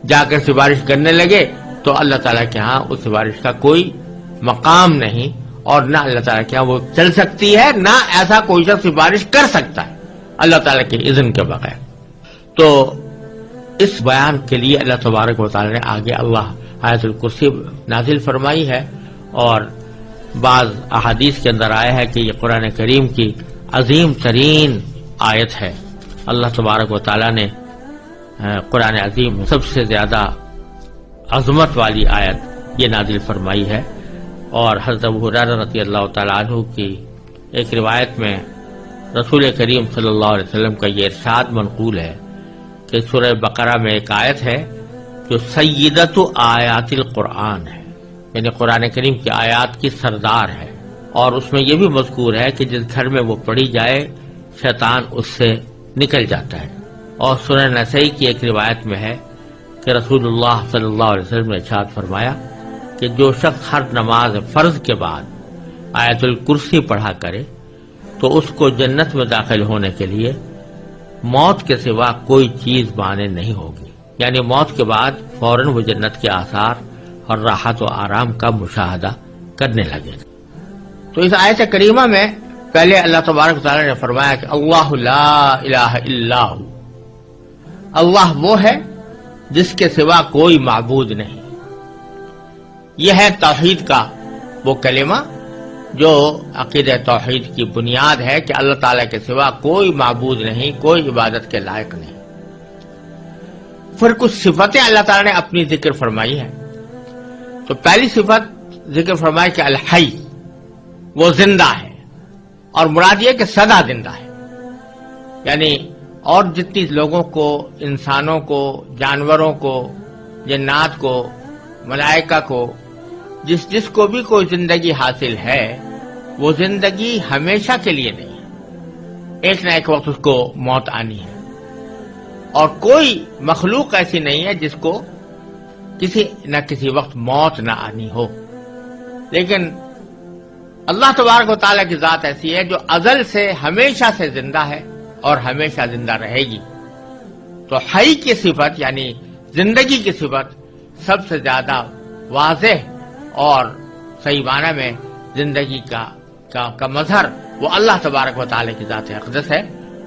جا کر سفارش کرنے لگے تو اللہ تعالیٰ کے ہاں اس سفارش کا کوئی مقام نہیں، اور نہ اللہ تعالیٰ کے ہاں وہ چل سکتی ہے، نہ ایسا کوئی شخص سفارش کر سکتا ہے اللہ تعالیٰ کے اذن کے بغیر۔ تو اس بیان کے لیے اللہ تبارک و تعالیٰ نے آگے اللہ آیت الکرسی نازل فرمائی ہے، اور بعض احادیث کے اندر آیا ہے کہ یہ قرآن کریم کی عظیم ترین آیت ہے۔ اللہ تبارک و تعالیٰ نے قرآن عظیم سب سے زیادہ عظمت والی آیت یہ نازل فرمائی ہے، اور حضرت ابو ہریرہ رضی اللہ تعالیٰ عنہ کی ایک روایت میں رسول کریم صلی اللہ علیہ وسلم کا یہ ارشاد منقول ہے کہ سورہ بقرہ میں ایک آیت ہے جو سیدۃ آیات القرآن ہے، یعنی قرآن کریم کی آیات کی سردار ہے، اور اس میں یہ بھی مذکور ہے کہ جس گھر میں وہ پڑھی جائے شیطان اس سے نکل جاتا ہے۔ اور سنن نسائی کی ایک روایت میں ہے کہ رسول اللہ صلی اللہ علیہ وسلم نے ارشاد فرمایا کہ جو شخص ہر نماز فرض کے بعد آیت الکرسی پڑھا کرے تو اس کو جنت میں داخل ہونے کے لیے موت کے سوا کوئی چیز مانے نہیں ہوگی، یعنی موت کے بعد فوراً وہ جنت کے آثار اور راحت و آرام کا مشاہدہ کرنے لگے۔ تو اس آیت کریمہ میں پہلے اللہ تبارک تعالیٰ نے فرمایا کہ اللہ لا الہ الا ہو، اللہ وہ ہے جس کے سوا کوئی معبود نہیں۔ یہ ہے توحید کا وہ کلمہ جو عقیدہ توحید کی بنیاد ہے کہ اللہ تعالیٰ کے سوا کوئی معبود نہیں، کوئی عبادت کے لائق نہیں۔ پھر کچھ صفتیں اللہ تعالیٰ نے اپنی ذکر فرمائی ہے۔ تو پہلی صفت ذکر فرمائی کہ الحی، وہ زندہ ہے، اور مراد یہ کہ سدا زندہ ہے، یعنی اور جتنی لوگوں کو، انسانوں کو، جانوروں کو، جنات کو، ملائکہ کو، جس کو بھی کوئی زندگی حاصل ہے وہ زندگی ہمیشہ کے لیے نہیں ہے، ایک نہ ایک وقت اس کو موت آنی ہے، اور کوئی مخلوق ایسی نہیں ہے جس کو کسی نہ کسی وقت موت نہ آنی ہو۔ لیکن اللہ تبارک و تعالیٰ کی ذات ایسی ہے جو ازل سے ہمیشہ سے زندہ ہے اور ہمیشہ زندہ رہے گی۔ تو حی کی صفت یعنی زندگی کی صفت سب سے زیادہ واضح اور صحیح معنی میں زندگی کا مظہر وہ اللہ تبارک و تعالیٰ کی ذات اقدس ہے،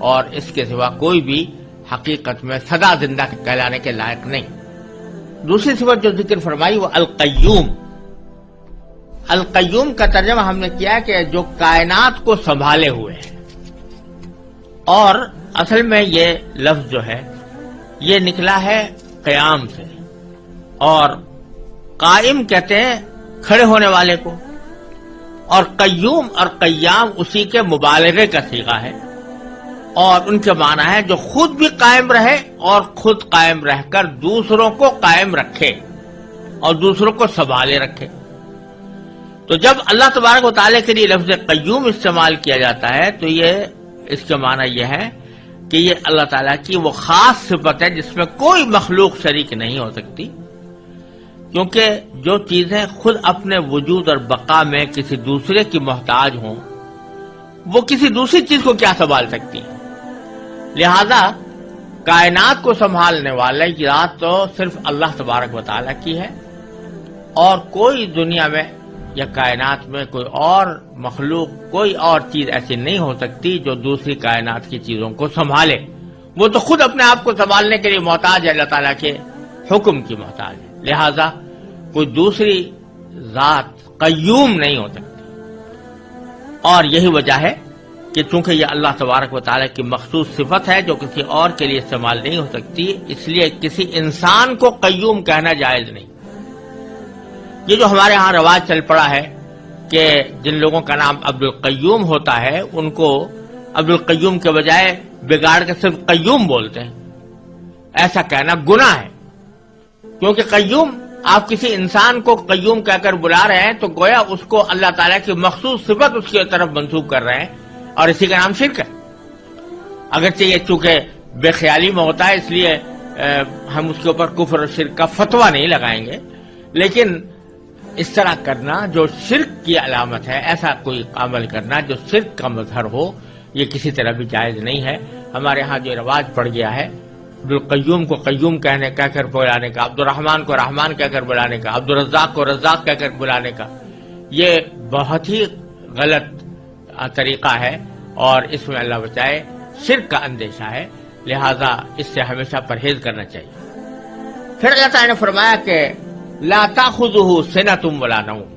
اور اس کے سوا کوئی بھی حقیقت میں سدا زندہ کہلانے کے لائق نہیں۔ دوسری صفت جو ذکر فرمائی وہ القیوم۔ القیوم کا ترجمہ ہم نے کیا کہ جو کائنات کو سنبھالے ہوئے ہے، اور اصل میں یہ لفظ جو ہے یہ نکلا ہے قیام سے، اور قائم کہتے ہیں کھڑے ہونے والے کو، اور قیوم اور قیام اسی کے مبالغے کا صیغہ ہے، اور ان کے معنی ہے جو خود بھی قائم رہے اور خود قائم رہ کر دوسروں کو قائم رکھے اور دوسروں کو سنبھالے رکھے۔ تو جب اللہ تبارک و تعالیٰ کے لیے لفظ قیوم استعمال کیا جاتا ہے تو یہ اس کے معنی یہ ہے کہ یہ اللہ تعالیٰ کی وہ خاص صفت ہے جس میں کوئی مخلوق شریک نہیں ہو سکتی، کیونکہ جو چیزیں خود اپنے وجود اور بقا میں کسی دوسرے کی محتاج ہوں وہ کسی دوسری چیز کو کیا سنبھال سکتی ہیں۔ لہذا کائنات کو سنبھالنے والے کی ذات تو صرف اللہ تبارک و تعالیٰ کی ہے، اور کوئی دنیا میں یا کائنات میں کوئی اور مخلوق، کوئی اور چیز ایسی نہیں ہو سکتی جو دوسری کائنات کی چیزوں کو سنبھالے۔ وہ تو خود اپنے آپ کو سنبھالنے کے لیے محتاج ہے، اللہ تعالیٰ کے حکم کی محتاج ہے، لہذا کوئی دوسری ذات قیوم نہیں ہو سکتی۔ اور یہی وجہ ہے کہ چونکہ یہ اللہ تبارک و تعالیٰ کی مخصوص صفت ہے جو کسی اور کے لیے استعمال نہیں ہو سکتی، اس لیے کسی انسان کو قیوم کہنا جائز نہیں۔ یہ جو ہمارے ہاں رواج چل پڑا ہے کہ جن لوگوں کا نام عبد القیوم ہوتا ہے ان کو عبد القیوم کے بجائے بگاڑ کے صرف قیوم بولتے ہیں، ایسا کہنا گناہ ہے، کیونکہ قیوم آپ کسی انسان کو قیوم کہہ کر بلا رہے ہیں تو گویا اس کو اللہ تعالیٰ کی مخصوص صفت اس کی طرف منسوب کر رہے ہیں، اور اسی کا نام شرک ہے۔ اگرچہ یہ چونکہ بے خیالی میں ہوتا ہے اس لیے ہم اس کے اوپر کفر اور شرک کا فتویٰ نہیں لگائیں گے، لیکن اس طرح کرنا جو شرک کی علامت ہے، ایسا کوئی عمل کرنا جو شرک کا مظہر ہو، یہ کسی طرح بھی جائز نہیں ہے۔ ہمارے ہاں جو رواج پڑ گیا ہے عبدالقیوم کو قیوم کہہ کر بلانے کا، عبدالرحمن کو رحمان کہہ کر بلانے کا، عبدالرزاق کو رزاق کہہ کر بلانے کا، یہ بہت ہی غلط طریقہ ہے اور اس میں اللہ بچائے شرک کا اندیشہ ہے، لہذا اس سے ہمیشہ پرہیز کرنا چاہیے۔ پھر اللہ تعالیٰ نے فرمایا کہ لا تأخذہ سنۃ ولا نوم،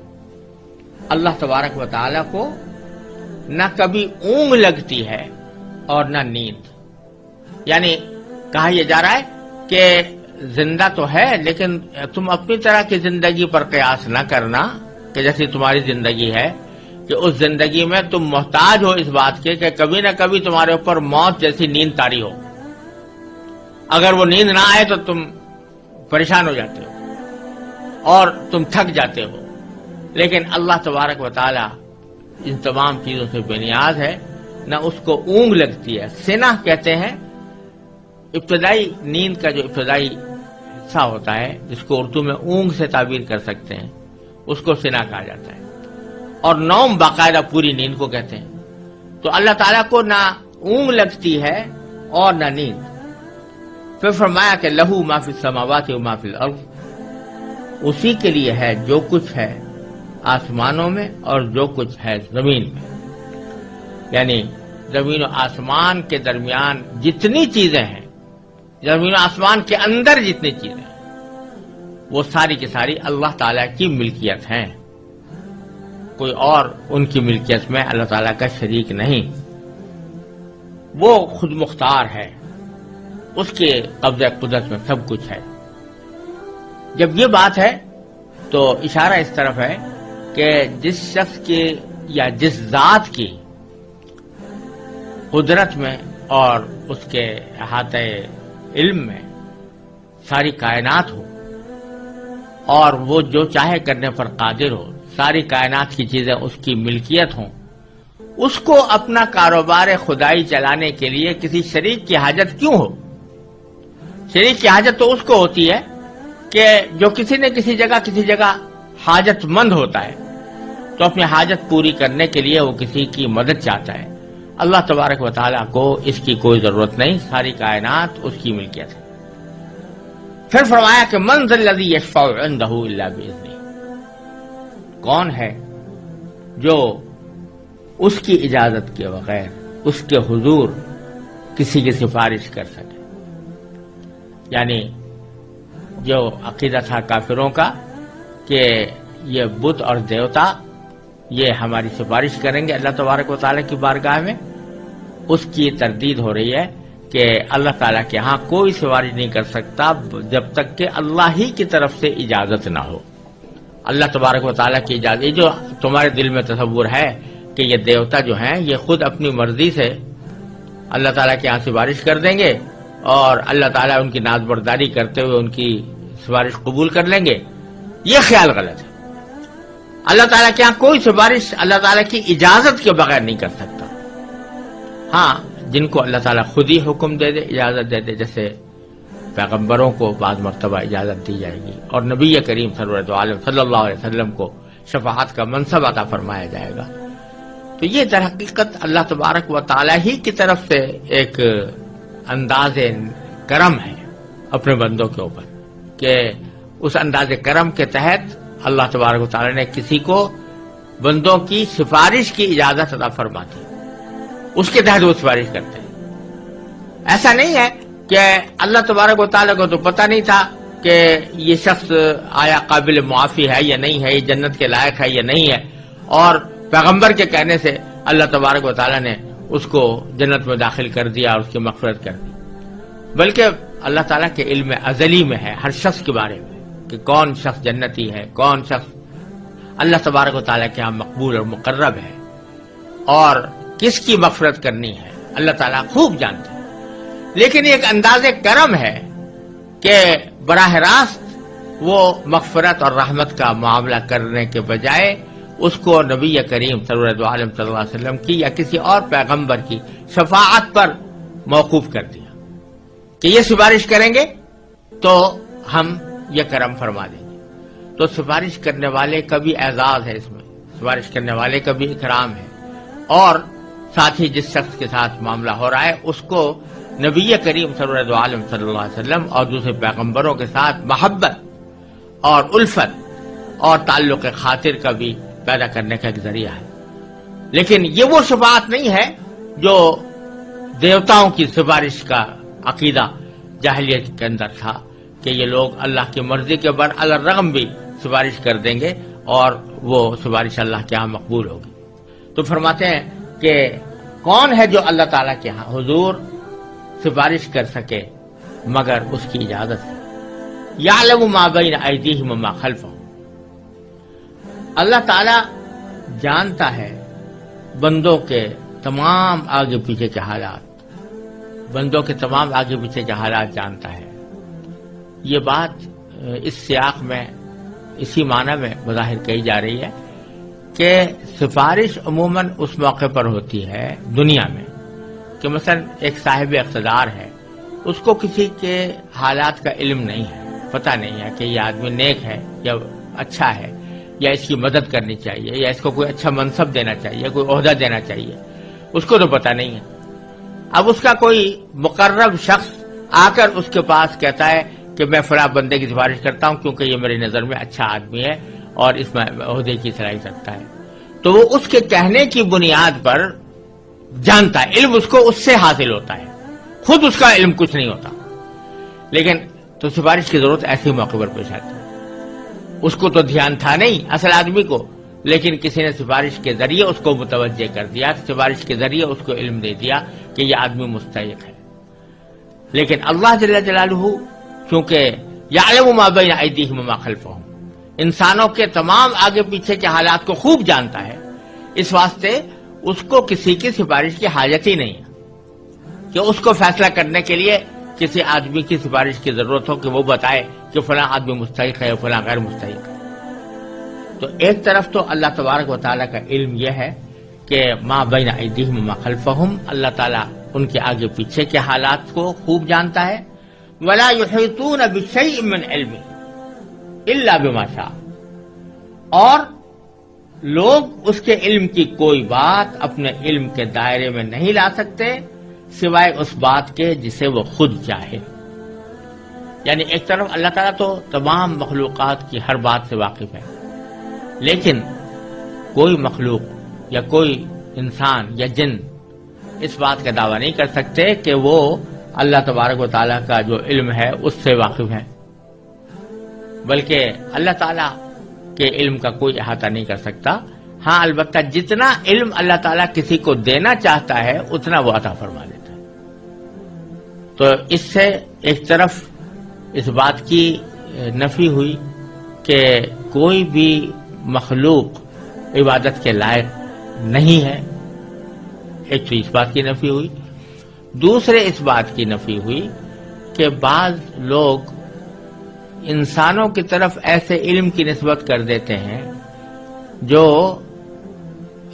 اللہ تبارک و تعالیٰ کو نہ کبھی اونگ لگتی ہے اور نہ نیند، یعنی کہا یہ جا رہا ہے کہ زندہ تو ہے لیکن تم اپنی طرح کی زندگی پر قیاس نہ کرنا کہ جیسی تمہاری زندگی ہے، کہ اس زندگی میں تم محتاج ہو اس بات کے کہ کبھی نہ کبھی تمہارے اوپر موت جیسی نیند طاری ہو، اگر وہ نیند نہ آئے تو تم پریشان ہو جاتے ہو اور تم تھک جاتے ہو، لیکن اللہ تبارک و تعالی ان تمام چیزوں سے بے نیاز ہے، نہ اس کو اونگ لگتی ہے۔ سنہ کہتے ہیں ابتدائی نیند کا جو ابتدائی حصہ ہوتا ہے، جس کو اردو میں اونگ سے تعبیر کر سکتے ہیں، اس کو سنہ کہا جاتا ہے، اور نوم باقاعدہ پوری نیند کو کہتے ہیں۔ تو اللہ تعالیٰ کو نہ اونگ لگتی ہے اور نہ نیند۔ پھر فرمایا کہ لہو ما فی السماوات و ما فی الارض، اسی کے لیے ہے جو کچھ ہے آسمانوں میں اور جو کچھ ہے زمین میں، یعنی زمین و آسمان کے درمیان جتنی چیزیں ہیں، زمین و آسمان کے اندر جتنی چیزیں ہیں، وہ ساری کی ساری اللہ تعالیٰ کی ملکیت ہیں، کوئی اور ان کی ملکیت میں اللہ تعالیٰ کا شریک نہیں، وہ خود مختار ہے، اس کے قبضہ قدرت میں سب کچھ ہے۔ جب یہ بات ہے تو اشارہ اس طرف ہے کہ جس شخص کی یا جس ذات کی قدرت میں اور اس کے احاطہ علم میں ساری کائنات ہو اور وہ جو چاہے کرنے پر قادر ہو، ساری کائنات کی چیزیں اس کی ملکیت ہوں، اس کو اپنا کاروبار خدائی چلانے کے لیے کسی شریک کی حاجت کیوں ہو؟ شریک کی حاجت تو اس کو ہوتی ہے کہ جو کسی نہ کسی جگہ حاجت مند ہوتا ہے، تو اپنی حاجت پوری کرنے کے لیے وہ کسی کی مدد چاہتا ہے۔ اللہ تبارک و تعالیٰ کو اس کی کوئی ضرورت نہیں، ساری کائنات اس کی ملکیت ہے۔ پھر فرمایا کہ من ذا الذی یشفع عندہ الا باذنہ، کون ہے جو اس کی اجازت کے بغیر اس کے حضور کسی کی سفارش کر سکے؟ یعنی جو عقیدہ تھا کافروں کا کہ یہ بت اور دیوتا یہ ہماری سفارش کریں گے اللہ تبارک و تعالیٰ کی بارگاہ میں، اس کی تردید ہو رہی ہے کہ اللہ تعالیٰ کے ہاں کوئی سفارش نہیں کر سکتا جب تک کہ اللہ ہی کی طرف سے اجازت نہ ہو۔ اللہ تبارک و تعالیٰ کی اجازت، یہ جو تمہارے دل میں تصور ہے کہ یہ دیوتا جو ہیں یہ خود اپنی مرضی سے اللہ تعالیٰ کے ہاں سفارش کر دیں گے اور اللہ تعالیٰ ان کی ناز برداری کرتے ہوئے ان کی سفارش قبول کر لیں گے، یہ خیال غلط ہے۔ اللہ تعالیٰ کے ہاں کوئی سفارش اللہ تعالیٰ کی اجازت کے بغیر نہیں کر سکتا۔ ہاں جن کو اللہ تعالیٰ خود ہی حکم دے دے، اجازت دے دے، جیسے پیغمبروں کو بعض مرتبہ اجازت دی جائے گی اور نبی کریم صلی اللہ علیہ وسلم کو شفاعت کا منصب عطا فرمایا جائے گا۔ تو یہ در حقیقت اللہ تبارک و تعالیٰ ہی کی طرف سے ایک انداز کرم ہے اپنے بندوں کے اوپر، کہ اس انداز کرم کے تحت اللہ تبارک و تعالیٰ نے کسی کو بندوں کی سفارش کی اجازت عطا فرماتی، اس کے تحت وہ سفارش کرتے ہیں۔ ایسا نہیں ہے کہ اللہ تبارک و تعالیٰ کو تو پتہ نہیں تھا کہ یہ شخص آیا قابل معافی ہے یا نہیں ہے، یہ جنت کے لائق ہے یا نہیں ہے، اور پیغمبر کے کہنے سے اللہ تبارک و تعالیٰ نے اس کو جنت میں داخل کر دیا اور اس کی مغفرت کر دی، بلکہ اللہ تعالیٰ کے علم ازلی میں ہے ہر شخص کے بارے میں کہ کون شخص جنتی ہے، کون شخص اللہ تبارک و تعالیٰ کے ہاں مقبول اور مقرب ہے، اور کس کی مغفرت کرنی ہے اللہ تعالیٰ خوب جانتے ہیں۔ لیکن ایک انداز کرم ہے کہ براہ راست وہ مغفرت اور رحمت کا معاملہ کرنے کے بجائے اس کو نبی کریم صلی اللہ علیہ وسلم کی یا کسی اور پیغمبر کی شفاعت پر موقوف کر دیا کہ یہ سفارش کریں گے تو ہم یہ کرم فرما دیں گے۔ تو سفارش کرنے والے کا بھی اعزاز ہے، اس میں سفارش کرنے والے کا بھی اکرام ہے، اور ساتھ ہی جس شخص کے ساتھ معاملہ ہو رہا ہے اس کو نبی کریم صلی اللہ علیہ وسلم اور دوسرے پیغمبروں کے ساتھ محبت اور الفت اور تعلق خاطر کا بھی پیدا کرنے کا ایک ذریعہ ہے. لیکن یہ وہ شفاعت نہیں ہے جو دیوتاؤں کی سفارش کا عقیدہ جاہلیت کے اندر تھا کہ یہ لوگ اللہ کی مرضی کے برالرغم بھی سفارش کر دیں گے اور وہ سفارش اللہ کے ہاں مقبول ہوگی. تو فرماتے ہیں کہ کون ہے جو اللہ تعالیٰ کے ہاں حضور سفارش کر سکے مگر اس کی اجازت سے. یعلم ما بین ایدیہم وما خلفہم. اللہ تعالیٰ جانتا ہے بندوں کے تمام آگے پیچھے کے حالات، بندوں کے تمام آگے پیچھے کے حالات جانتا ہے. یہ بات اس سیاق میں اسی معنی میں بظاہر کہی جا رہی ہے کہ سفارش عموماً اس موقع پر ہوتی ہے دنیا میں کہ مثلا ایک صاحب اقتدار ہے، اس کو کسی کے حالات کا علم نہیں ہے، پتہ نہیں ہے کہ یہ آدمی نیک ہے یا اچھا ہے یا اس کی مدد کرنی چاہیے یا اس کو کوئی اچھا منصب دینا چاہیے، کوئی عہدہ دینا چاہیے، اس کو تو پتہ نہیں ہے. اب اس کا کوئی مقرب شخص آ کر اس کے پاس کہتا ہے کہ میں فلاں بندے کی سفارش کرتا ہوں کیونکہ یہ میری نظر میں اچھا آدمی ہے اور اس میں عہدے کی صلاحیت رکھتا ہے، تو وہ اس کے کہنے کی بنیاد پر جانتا ہے، علم اس کو اس سے حاصل ہوتا ہے، خود اس کا علم کچھ نہیں ہوتا. لیکن تو سفارش کی ضرورت ایسے موقع پر پیش آتی ہے. اس کو تو دھیان تھا نہیں اصل آدمی کو، لیکن کسی نے سفارش کے ذریعے اس کو متوجہ کر دیا، سفارش کے ذریعے اس کو علم دے دیا کہ یہ آدمی مستحق ہے. لیکن اللہ جل جلالہ چونکہ یعلم ما بین ایدیہم وما خلفہم، انسانوں کے تمام آگے پیچھے کے حالات کو خوب جانتا ہے، اس واسطے اس کو کسی کی سفارش کی حاجت ہی نہیں ہے کہ اس کو فیصلہ کرنے کے لیے کسی آدمی کی سفارش کی ضرورت ہو کہ وہ بتائے کہ فلاں آدمی مستحق ہے فلاں غیر مستحق ہے. تو ایک طرف تو اللہ تبارک و تعالیٰ کا علم یہ ہے کہ ما بین ایدیہم وما خلفہم، اللہ تعالیٰ ان کے آگے پیچھے کے حالات کو خوب جانتا ہے. ولا یحیطون بشیء من علمہ الا بما شاء، اور لوگ اس کے علم کی کوئی بات اپنے علم کے دائرے میں نہیں لا سکتے سوائے اس بات کے جسے وہ خود چاہے. یعنی ایک طرف اللہ تعالیٰ تو تمام مخلوقات کی ہر بات سے واقف ہے، لیکن کوئی مخلوق یا کوئی انسان یا جن اس بات کا دعویٰ نہیں کر سکتے کہ وہ اللہ تبارک و تعالیٰ کا جو علم ہے اس سے واقف ہے، بلکہ اللہ تعالیٰ کے علم کا کوئی احاطہ نہیں کر سکتا. ہاں البتہ جتنا علم اللہ تعالیٰ کسی کو دینا چاہتا ہے اتنا وہ عطا فرما دیتا ہے. تو اس سے ایک طرف اس بات کی نفی ہوئی کہ کوئی بھی مخلوق عبادت کے لائق نہیں ہے، ایک تو اس بات کی نفی ہوئی. دوسرے اس بات کی نفی ہوئی کہ بعض لوگ انسانوں کی طرف ایسے علم کی نسبت کر دیتے ہیں جو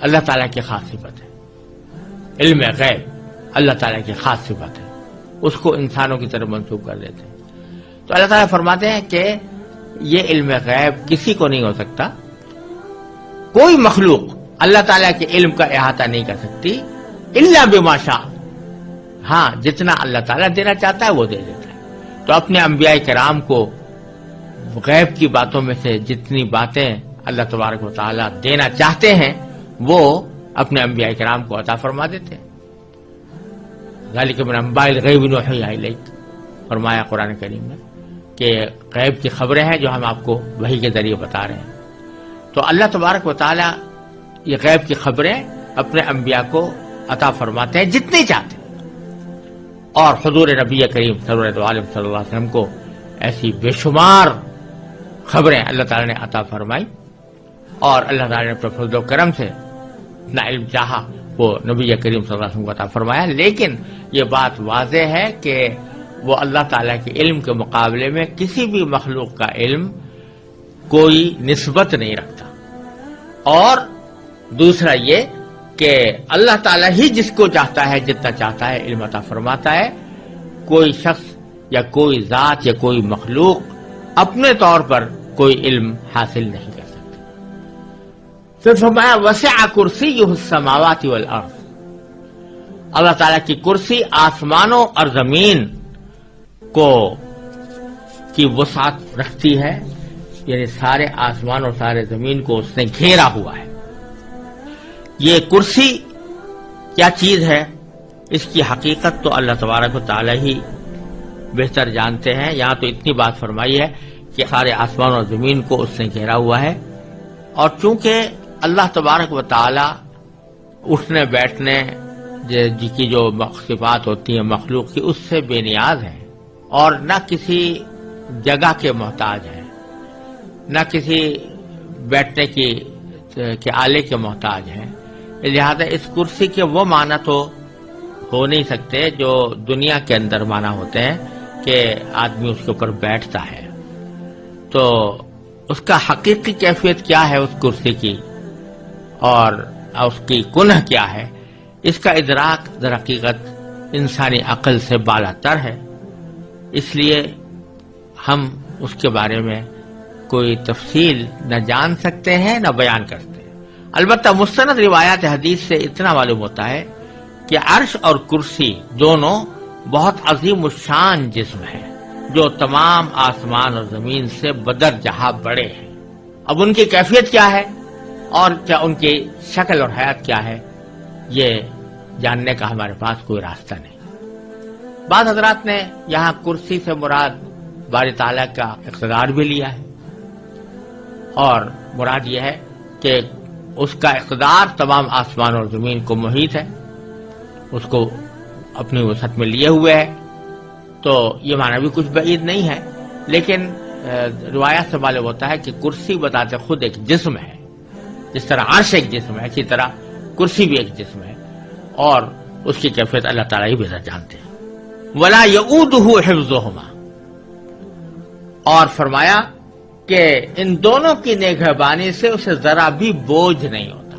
اللہ تعالیٰ کی خاص صفت ہے. علم غیب اللہ تعالیٰ کی خاص صفت ہے، اس کو انسانوں کی طرف منسوب کر دیتے ہیں. تو اللہ تعالیٰ فرماتے ہیں کہ یہ علم غیب کسی کو نہیں ہو سکتا، کوئی مخلوق اللہ تعالیٰ کے علم کا احاطہ نہیں کر سکتی الا بما شاء. ہاں جتنا اللہ تعالیٰ دینا چاہتا ہے وہ دے دیتا ہے. تو اپنے انبیاء کرام کو غیب کی باتوں میں سے جتنی باتیں اللہ تبارک و تعالیٰ دینا چاہتے ہیں وہ اپنے انبیاء کرام کو عطا فرما دیتے ہیں. ذالک من انباء الغیب نوحیہ الیک، فرمایا قرآن کریم میں کہ غیب کی خبریں ہیں جو ہم آپ کو وحی کے ذریعے بتا رہے ہیں. تو اللہ تبارک و تعالیٰ یہ غیب کی خبریں اپنے انبیاء کو عطا فرماتے ہیں جتنی چاہتے ہیں. اور حضور نبی کریم صلی اللہ علیہ وسلم کو ایسی بے شمار خبریں اللہ تعالیٰ نے عطا فرمائی، اور اللہ تعالیٰ نے اپنے فضل و کرم سے اتنا علم چاہا وہ نبی کریم صلی اللہ علیہ وسلم کو عطا فرمایا. لیکن یہ بات واضح ہے کہ وہ اللہ تعالیٰ کے علم کے مقابلے میں کسی بھی مخلوق کا علم کوئی نسبت نہیں رکھتا. اور دوسرا یہ کہ اللہ تعالیٰ ہی جس کو چاہتا ہے جتنا چاہتا ہے علم عطا فرماتا ہے. کوئی شخص یا کوئی ذات یا کوئی مخلوق اپنے طور پر کوئی علم حاصل نہیں کر سکتا. پھر فرمایا وسع کرسیہ السماوات والارض، اللہ تعالیٰ کی کرسی آسمانوں اور زمین کو کی وسعت رکھتی ہے، یعنی سارے آسمان اور سارے زمین کو اس نے گھیرا ہوا ہے۔ یہ کرسی کیا چیز ہے، اس کی حقیقت تو اللہ تبارک و تعالیٰ ہی بہتر جانتے ہیں۔ یہاں تو اتنی بات فرمائی ہے کہ سارے آسمان اور زمین کو اس نے گھیرا ہوا ہے، اور چونکہ اللہ تبارک و تعالیٰ اٹھنے بیٹھنے کی جو صفات ہوتی ہیں مخلوق کی، اس سے بے نیاز ہے، اور نہ کسی جگہ کے محتاج ہے، نہ کسی بیٹھنے کے آلے کے محتاج ہیں۔ لہذا اس کرسی کے وہ معنی تو ہو نہیں سکتے جو دنیا کے اندر معنی ہوتے ہیں کہ آدمی اس کے اوپر بیٹھتا ہے۔ تو اس کا حقیقی کیفیت کیا ہے اس کرسی کی، اور اس کی کنہ کیا ہے، اس کا ادراک در حقیقت انسانی عقل سے بالا تر ہے، اس لیے ہم اس کے بارے میں کوئی تفصیل نہ جان سکتے ہیں نہ بیان کرتے ہیں۔ البتہ مستند روایات حدیث سے اتنا معلوم ہوتا ہے کہ عرش اور کرسی دونوں بہت عظیم الشان جسم ہیں جو تمام آسمان اور زمین سے بدر جہاں بڑے ہیں۔ اب ان کی کیفیت کیا ہے اور کیا ان کی شکل اور حیات کیا ہے، یہ جاننے کا ہمارے پاس کوئی راستہ نہیں۔ بعض حضرات نے یہاں کرسی سے مراد باری تعالیٰ کا اقتدار بھی لیا ہے، اور مراد یہ ہے کہ اس کا اقتدار تمام آسمان اور زمین کو محیط ہے، اس کو اپنی وسعت میں لیے ہوئے ہے، تو یہ معنی بھی کچھ بعید نہیں ہے۔ لیکن روایات سے معلوم ہوتا ہے کہ کرسی بتاتے خود ایک جسم ہے، جس طرح عرش ایک جسم ہے اسی طرح کرسی بھی ایک جسم ہے، اور اس کی کیفیت اللہ تعالیٰ ہی بہتر جانتے ہیں۔ وَلَا يَئُودُهُ حِفْظُهُمَا، اور فرمایا کہ ان دونوں کی نگہبانی سے اسے ذرا بھی بوجھ نہیں ہوتا۔